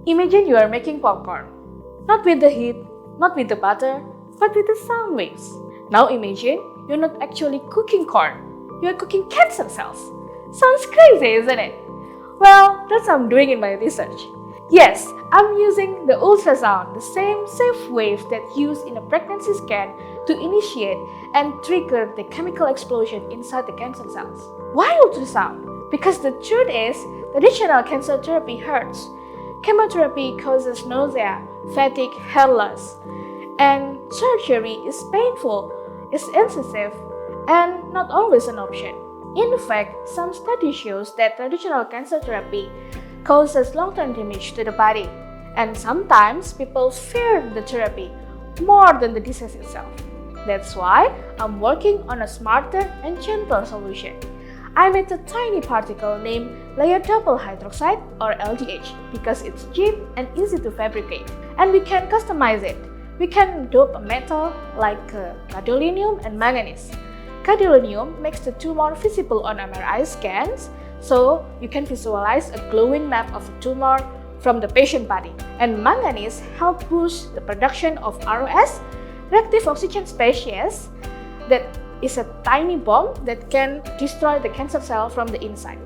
Imagine you are making popcorn. Not with the heat, not with the butter, but with the sound waves. Now imagine you're not actually cooking corn, you're cooking cancer cells. Sounds crazy, isn't it? Well, that's what I'm doing in my research. Yes, I'm using the ultrasound, the same safe waves that used in a pregnancy scan to initiate and trigger the chemical explosion inside the cancer cells. Why ultrasound? Because the truth is, traditional cancer therapy hurts. Chemotherapy causes nausea, fatigue, hair loss, and surgery is painful, is invasive, and not always an option. In fact, some studies shows that traditional cancer therapy causes long-term damage to the body, and sometimes people fear the therapy more than the disease itself. That's why I'm working on a smarter and gentler solution. I made a tiny particle named layer double hydroxide or LDH because it's cheap and easy to fabricate, and we can customize it. We can dope a metal like gadolinium and manganese. Gadolinium makes the tumor visible on MRI scans, so you can visualize a glowing map of a tumor from the patient body. And manganese helps boost the production of ROS, reactive oxygen species, that is a tiny bomb that can destroy the cancer cell from the inside.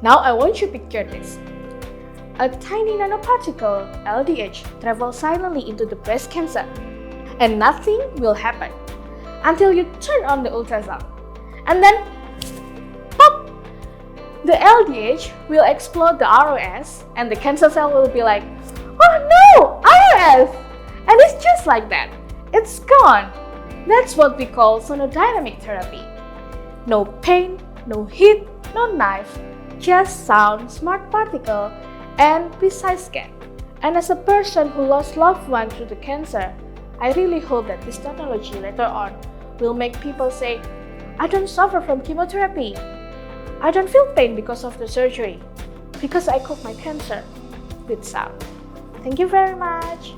Now I want you to picture this. A tiny nanoparticle, LDH, travels silently into the breast cancer, and nothing will happen until you turn on the ultrasound. And then, pop! The LDH will explode the ROS, and the cancer cell will be like, "Oh no, ROS!" And it's just like that. It's gone. That's what we call sonodynamic therapy. No pain, no heat, no knife, just sound, smart particle, and precise scan. And as a person who lost loved one through the cancer, I really hope that this technology later on will make people say, I don't suffer from chemotherapy. I don't feel pain because of the surgery, because I cook my cancer with sound. Thank you very much.